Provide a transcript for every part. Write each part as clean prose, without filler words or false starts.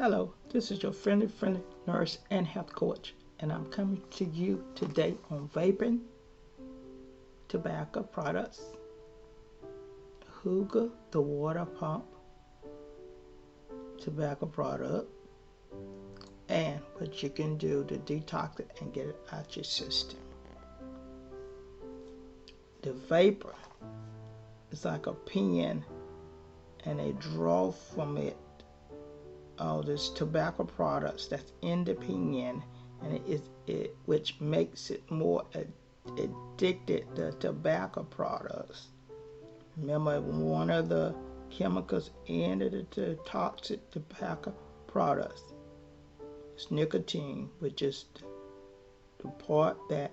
Hello, this is your friendly nurse and health coach, and I'm coming to you today on vaping, tobacco products, hookah, the water pump, tobacco product, and what you can do to detox it and get it out your system. The vapor is like a pen, and they draw from it all this tobacco products that's in the pen, and it which makes it more addicted to tobacco products. Remember, one of the chemicals in the toxic tobacco products is nicotine, which is the part that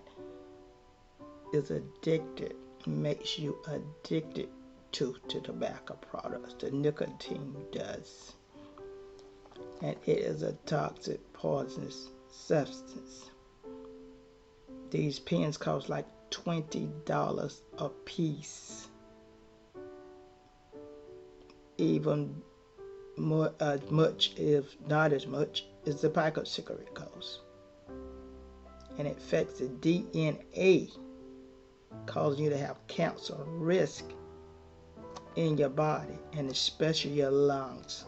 is addicted, makes you addicted to tobacco products. The nicotine does. And it is a toxic, poisonous substance. These pens cost like $20 a piece. Even more, much, if not as much, as the pack of cigarette costs. And it affects the DNA, causing you to have cancer risk in your body, and especially your lungs.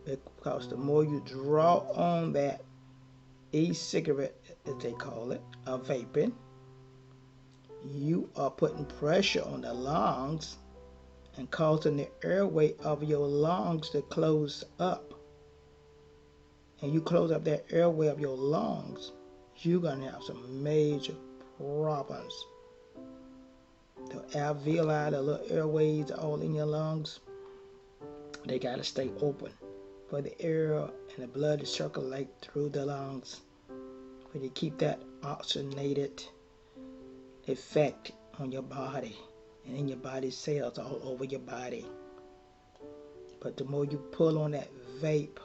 Because the more you draw on that e-cigarette, as they call it, or vaping, you are putting pressure on the lungs and causing the airway of your lungs to close up. And you close up that airway of your lungs, you're going to have some major problems. The alveoli, the little airways all in your lungs, they got to stay open for the air and the blood to circulate through the lungs, but you keep that oxygenated effect on your body and in your body cells all over your body. But the more you pull on that vape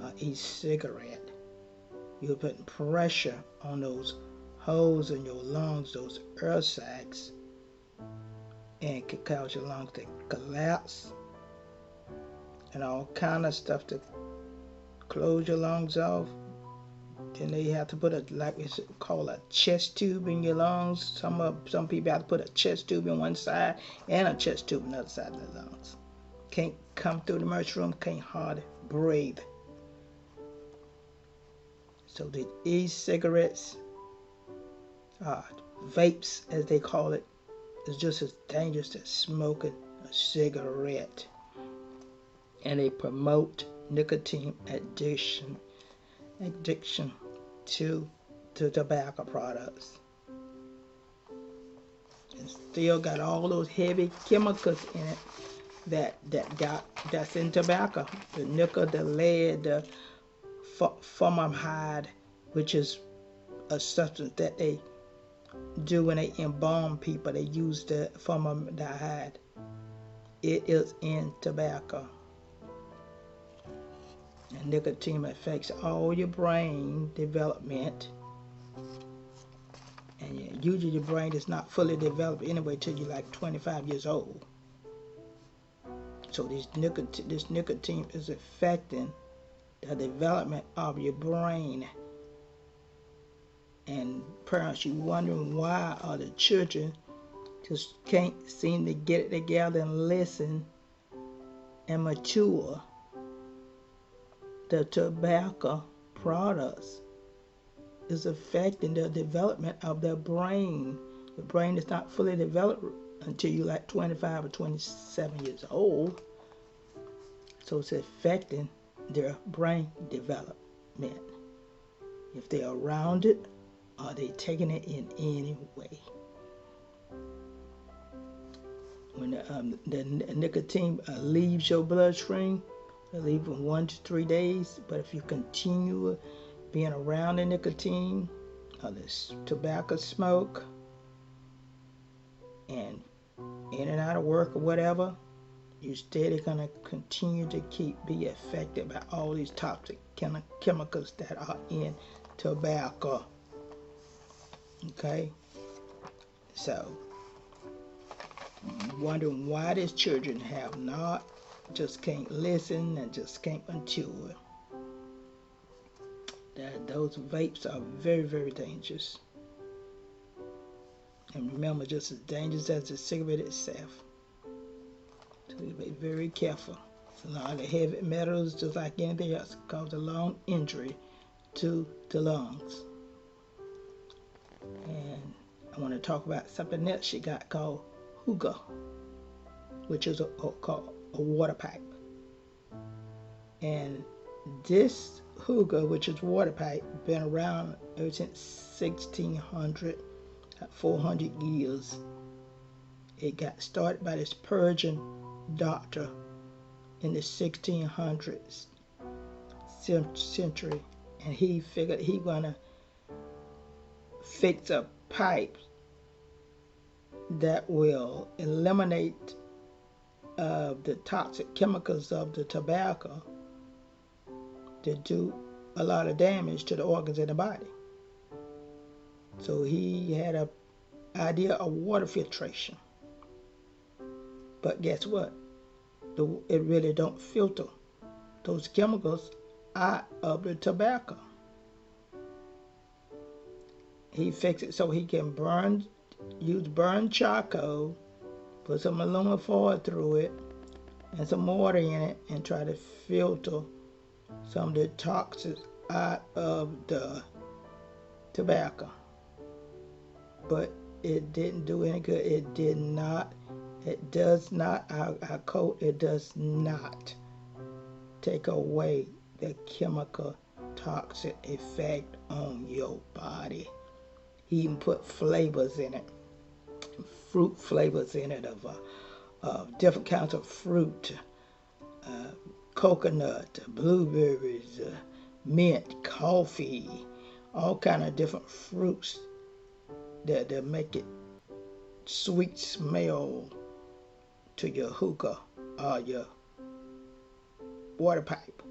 or e-cigarette, you're putting pressure on those holes in your lungs, those air sacs, and it could cause your lungs to collapse and all kind of stuff to close your lungs off. Then they have to put like it's called a chest tube in your lungs. Some people have to put a chest tube in one side and a chest tube on the other side of the lungs. Can't come through the emergency room, can't hardly breathe. So the e-cigarettes, vapes as they call it, is just as dangerous as smoking a cigarette. And they promote nicotine addiction to tobacco products. And still got all those heavy chemicals in it that's in tobacco. The nickel, the lead, the formaldehyde, which is a substance that they do when they embalm people. They use the formaldehyde. It is in tobacco. And nicotine affects all your brain development. And usually your brain is not fully developed anyway till you're like 25 years old. So this nicotine is affecting the development of your brain. And parents, you wondering why are the children just can't seem to get it together and listen and mature. The tobacco products is affecting the development of their brain. The brain is not fully developed until you're like 25 or 27 years old. So it's affecting their brain development. If they're around it, are they taking it in any way? When the nicotine leaves your bloodstream, they leave in 1 to 3 days. But if you continue being around the nicotine or this tobacco smoke and in and out of work or whatever, you're steady going to continue to be affected by all these toxic chemicals that are in tobacco. Okay? So, wondering why these children have not just can't listen and just can't chew it. Those vapes are very, very dangerous. And remember, just as dangerous as the cigarette itself. So you be very careful. It's a lot of heavy metals, just like anything else, cause a lung injury to the lungs. And I want to talk about something else she got called hookah, which is called a water pipe. And this hookah, which is water pipe, been around ever since 1600, 400 years. It got started by this Persian doctor in the 1600s century, and he figured he gonna fix a pipe that will eliminate the toxic chemicals of the tobacco to do a lot of damage to the organs in the body. So he had an idea of water filtration. But guess what? It really don't filter those chemicals out of the tobacco. He fixed it so he can use burned charcoal, put some aluminum foil through it, and some water in it, and try to filter some of the toxins out of the tobacco. But it didn't do any good. It did not. It does not, I quote, it does not take away the chemical toxic effect on your body. He even put flavors in it, fruit flavors in it of different kinds of fruit, coconut, blueberries, mint, coffee, all kind of different fruits that make it sweet smell to your hookah or your water pipe.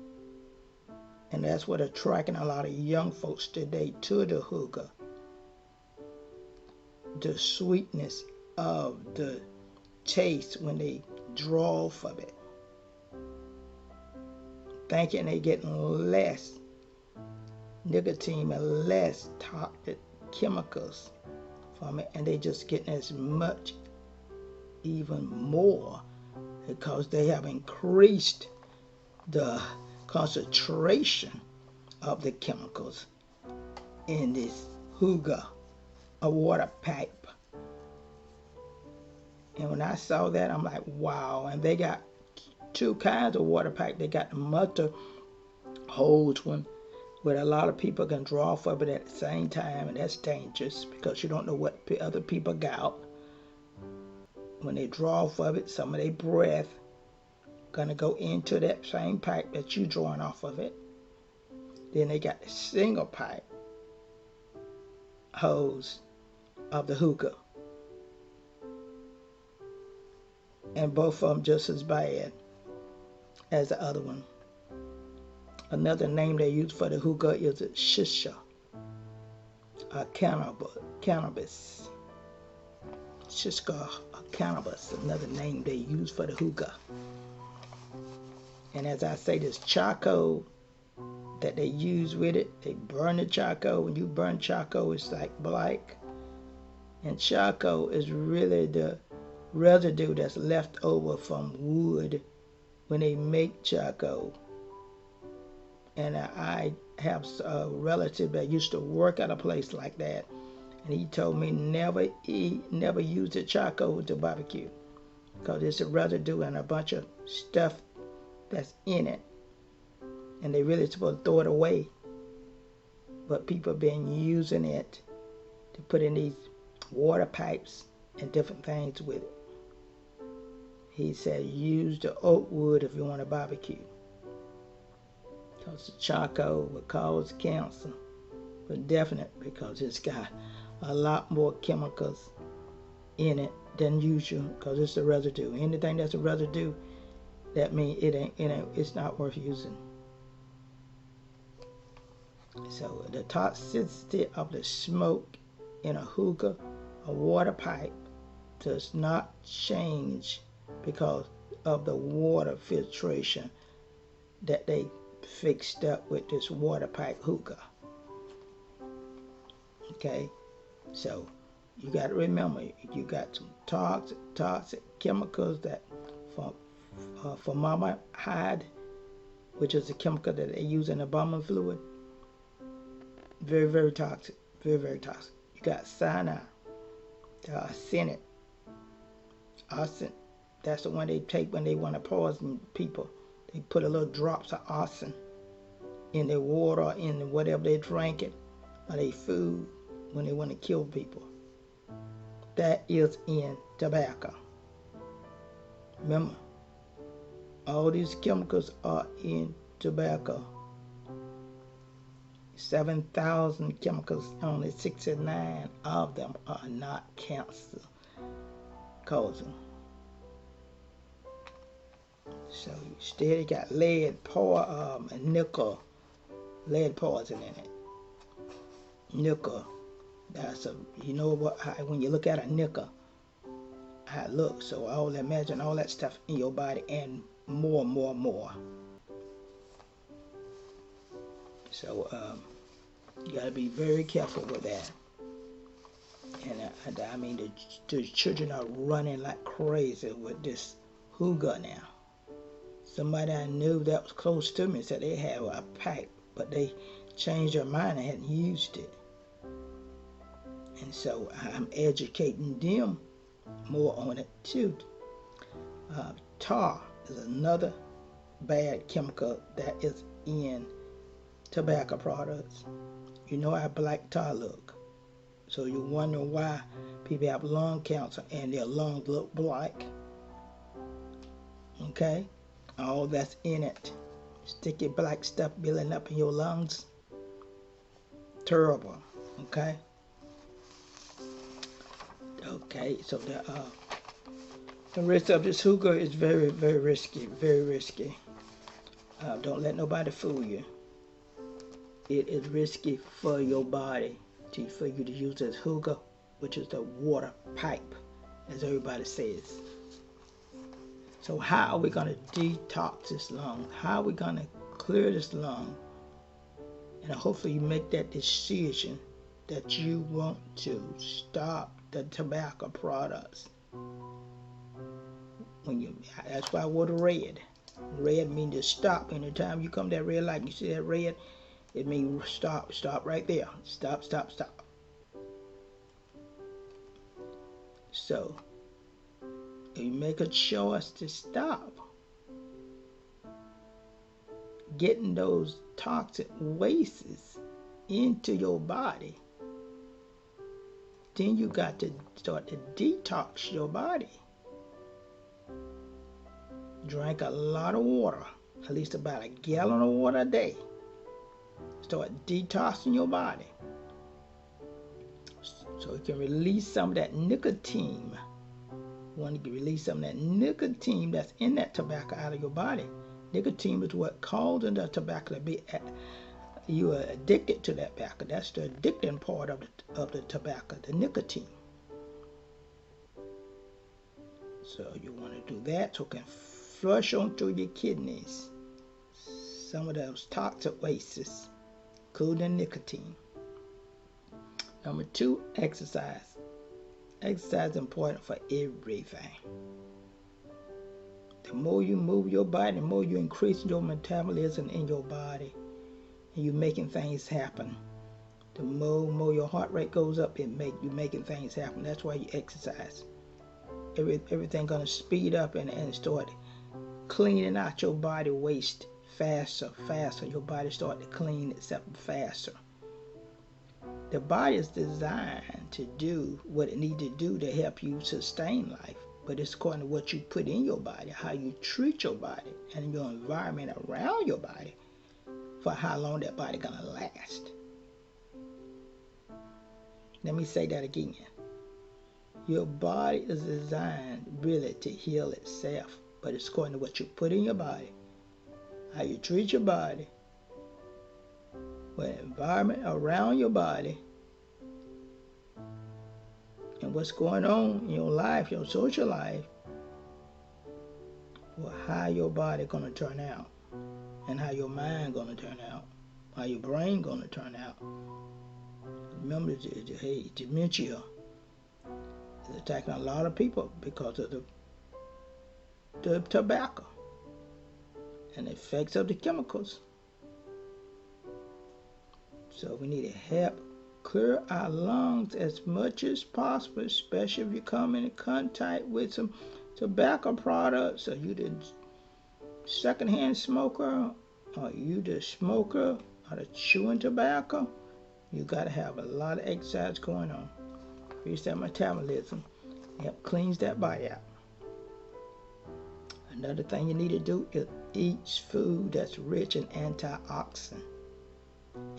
And that's what attracting a lot of young folks today to the hookah. The sweetness of the taste when they draw off of it. Thinking they're getting less nicotine and less toxic chemicals from it, and they just getting as much, even more, because they have increased the concentration of the chemicals in this hookah, a water pipe. And when I saw that, I'm like, wow. And they got two kinds of water pipe. They got the mutter hose one, where a lot of people can draw off of it at the same time, and that's dangerous because you don't know what other people got. When they draw off of it, some of their breath gonna go into that same pipe that you drawing off of it. Then they got the single pipe hose of the hookah, and both of them just as bad as the other one. Another name they use for the hookah is shisha, cannabis. Shisha, cannabis, another name they use for the hookah. And as I say, this charcoal that they use with it, they burn the charcoal. When you burn charcoal, it's like black. And charcoal is really the residue that's left over from wood when they make charcoal. And I have a relative that used to work at a place like that, and he told me never use the charcoal to barbecue, because it's a residue and a bunch of stuff that's in it, and they really supposed to throw it away. But people have been using it to put in these water pipes and different things with it. He said use the oak wood if you want to barbecue, because the charcoal would cause cancer, but definite, because it's got a lot more chemicals in it than usual, because it's a residue. Anything that's a residue, that means it's not worth using. So the toxicity of the smoke in a hookah, a water pipe, does not change because of the water filtration that they fixed up with this water pipe hookah. Okay, so you got to remember, you got some toxic chemicals that formaldehyde, which is a chemical that they use in embalming fluid. Very, very toxic. Very, very toxic. You got cyanide, arsenic. Arsen, that's the one they take when they want to poison people. They put a little drops of arsen in their water, in whatever they're drinking, or their food when they want to kill people. That is in tobacco. Remember, all these chemicals are in tobacco. 7,000 chemicals, only 69 of them are not cancer causing. So you still got lead, and nickel, lead poison in it. Nickel, that's you know what, when you look at a nickel, how it looks. So imagine all that stuff in your body and more. So you got to be very careful with that. And I mean, the children are running like crazy with this hookah now. Somebody I knew that was close to me said they had a pack, but they changed their mind and hadn't used it. And so I'm educating them more on it too. Tar is another bad chemical that is in tobacco products. You know how black tar look. So you wonder why people have lung cancer and their lungs look black. Okay? All that's in it. Sticky black stuff building up in your lungs. Terrible. Okay? Okay, so the rest of this hookah is very, very risky. Very risky. Don't let nobody fool you. It is risky for your body for you to use this hookah, which is the water pipe, as everybody says. So how are we going to detox this lung? How are we going to clear this lung? And hopefully you make that decision that you want to stop the tobacco products. That's why I wore the red. Red means to stop. Anytime you come to that red light, you see that red, it means stop right there. Stop. So, if you make a choice to stop getting those toxic wastes into your body, then you got to start to detox your body. Drink a lot of water, at least about a gallon of water a day. Start detoxing your body so you can release some of that nicotine. You want to release some of that nicotine that's in that tobacco out of your body. Nicotine is what causes the tobacco to be you are addicted to that tobacco. That's the addicting part of the tobacco, the nicotine. So you want to do that so it can flush on through your kidneys some of those toxic wastes, including nicotine. Number 2, exercise. Exercise is important for everything. The more you move your body, the more you increase your metabolism in your body, and you're making things happen. The more your heart rate goes up, you're making things happen. That's why you exercise. Everything gonna speed up and start cleaning out your body waste faster. Your body start to clean itself faster. The body is designed to do what it needs to do to help you sustain life, but it's according to what you put in your body, how you treat your body, and your environment around your body for how long that body gonna last. Let me say that again. Your body is designed really to heal itself, but it's according to what you put in your body, how you treat your body, the environment around your body, and what's going on in your life, your social life, Well, how your body gonna turn out, and how your mind gonna turn out, how your brain gonna turn out. Remember, hey, dementia is attacking a lot of people because of the tobacco and the effects of the chemicals. So we need to help clear our lungs as much as possible, especially if you come in contact with some tobacco products, or you the secondhand smoker, or you the smoker, or the chewing tobacco. You gotta have a lot of exercise going on. Increase that metabolism, help cleans that body out. Another thing you need to do is eat food that's rich in antioxidants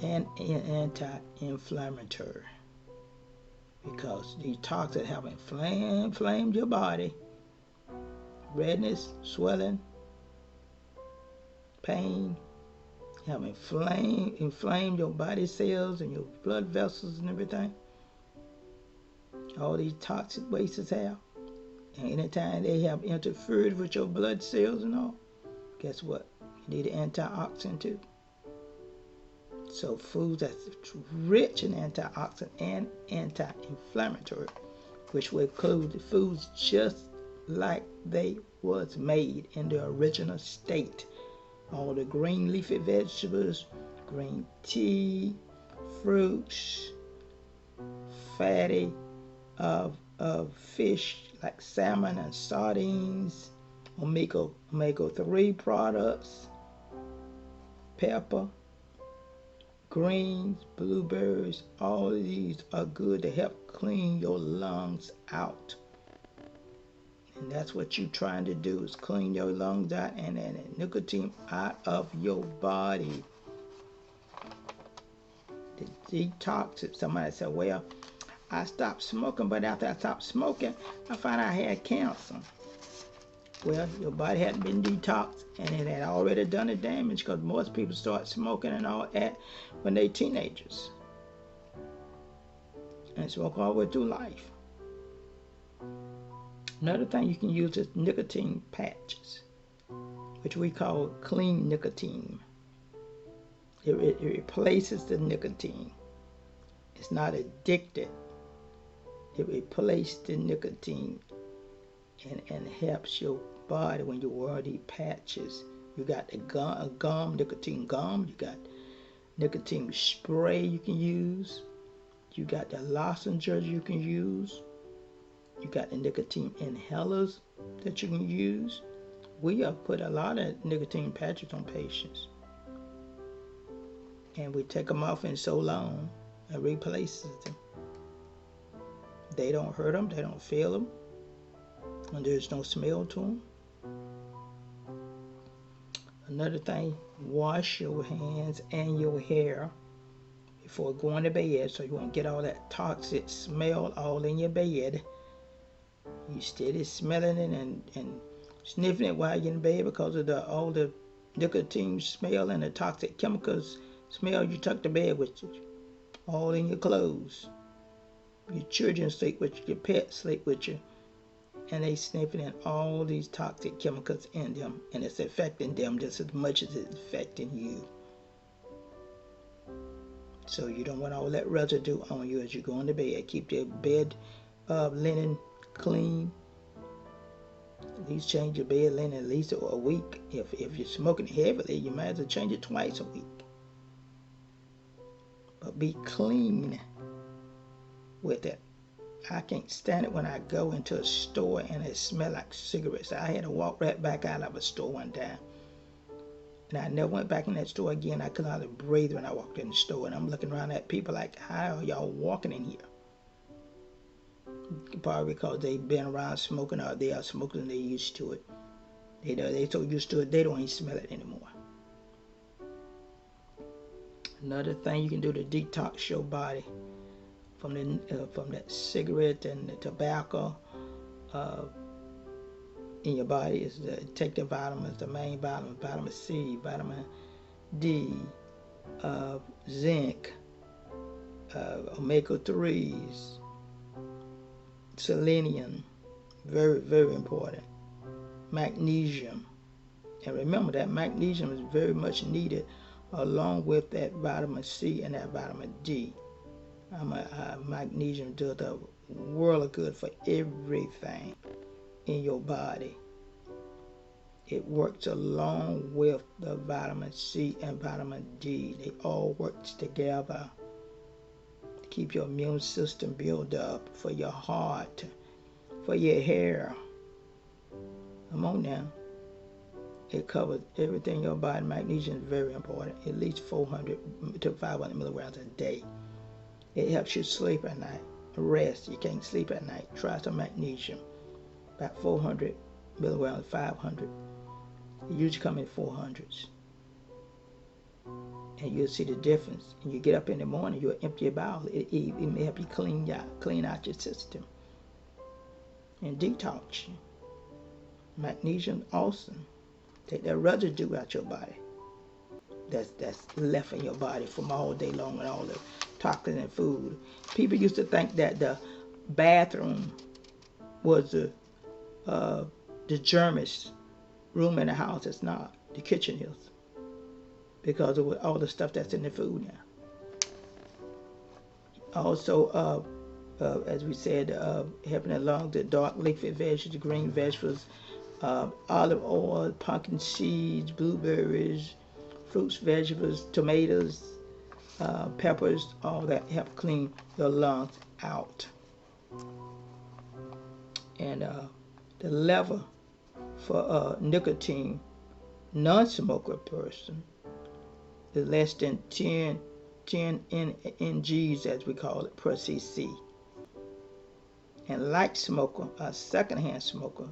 and anti-inflammatory, because these toxins have inflamed your body, redness, swelling, pain, have inflamed your body cells and your blood vessels and everything. All these toxic wastes have, and anytime they have interfered with your blood cells and all, guess what? You need an antioxidant too. So foods that's rich in antioxidant and anti-inflammatory, which will include the foods just like they was made in their original state. All the green leafy vegetables, green tea, fruits, fatty of fish like salmon and sardines, omega-3 products, pepper, greens, blueberries. All of these are good to help clean your lungs out. And that's what you're trying to do, is clean your lungs out and the nicotine out of your body. The detox. Somebody said, well, I stopped smoking, but after I stopped smoking, I found I had cancer. Well, your body hadn't been detoxed, and it had already done the damage, because most people start smoking and all that when they're teenagers, and smoke all the way through life. Another thing you can use is nicotine patches, which we call clean nicotine. It replaces the nicotine. It's not addicted. It replaces the nicotine and helps your body when you wear these patches. You got the gum, nicotine gum. You got nicotine spray you can use. You got the lozenges you can use. You got the nicotine inhalers that you can use. We have put a lot of nicotine patches on patients, and we take them off in so long and replaces them. They don't hurt them, they don't feel them, and there's no smell to them. Another thing, wash your hands and your hair before going to bed, so you won't get all that toxic smell all in your bed. You steady smelling it and sniffing it while you're in bed because of all the nicotine smell and the toxic chemicals smell. You tuck to bed with you, all in your clothes. Your children sleep with you, your pets sleep with you, and they sniffing in all these toxic chemicals in them, and it's affecting them just as much as it's affecting you. So you don't want all that residue on you as you're going to bed. Keep your bed linen clean. At least change your bed linen at least a week. If you're smoking heavily, you might as well change it twice a week. But be clean with it. I can't stand it when I go into a store and it smells like cigarettes. I had to walk right back out of a store one time, and I never went back in that store again. I could hardly breathe when I walked in the store, and I'm looking around at people like, how are y'all walking in here? Probably because they've been around smoking, or they are smoking and they're used to it. They're so used to it, they don't even smell it anymore. Another thing you can do to detox your body from that cigarette and the tobacco in your body is to take the vitamins, the main vitamins, vitamin C, vitamin D, zinc, omega-3s, selenium, very, very important, magnesium, And remember that magnesium is very much needed along with that vitamin C and that vitamin D. Magnesium does a world of good for everything in your body. It works along with the vitamin C and vitamin D. They all work together to keep your immune system built up, for your heart, for your hair. Come on now. It covers everything in your body. Magnesium is very important. At least 400 to 500 milligrams a day. It helps you sleep at night. Rest. You can't sleep at night. Try some magnesium. About 400 milligrams, 500. It usually come in 400s. And you'll see the difference. And you get up in the morning, you'll empty your bowel. It may help you clean out your system and detox you. Magnesium awesome. Take that residue out your body that's left in your body from all day long and all the toxins and food. People used to think that the bathroom was the germest room in the house. It's not. The kitchen is, because of all the stuff that's in the food now. Also, as we said, helping along the dark leafy vegetables, the green vegetables, olive oil, pumpkin seeds, blueberries, fruits, vegetables, tomatoes, peppers, all that help clean your lungs out. And the level for nicotine, non-smoker person, is less than 10 NGs, as we call it, per cc. And light smoker, a secondhand smoker,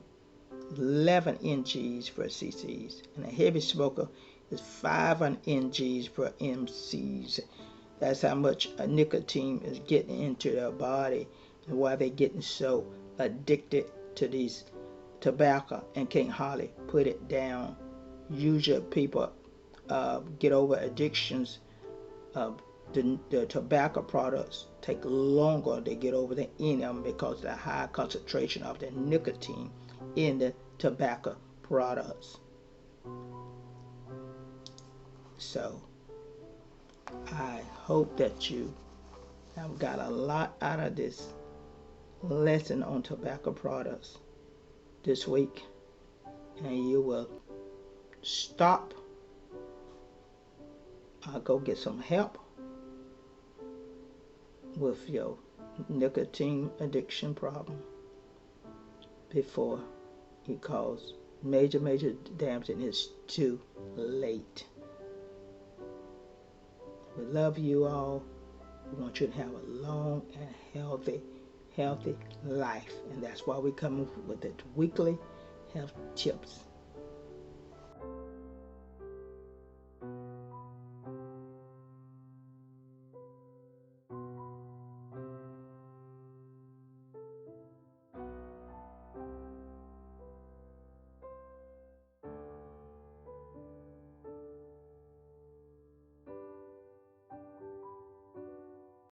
11 NGs per cc's, and a heavy smoker is 500 NGs per MCs. That's how much nicotine is getting into their body, and why they're getting so addicted to these tobacco and can't hardly put it down. Usually people get over addictions. The tobacco products take longer to get over than any of them, because of the high concentration of the nicotine in the tobacco products. So I hope that you have got a lot out of this lesson on tobacco products this week, and you will stop, go get some help with your nicotine addiction problem before it causes major damage and it's too late. We love you all. We want you to have a long and healthy life, and that's why we come with the weekly health tips.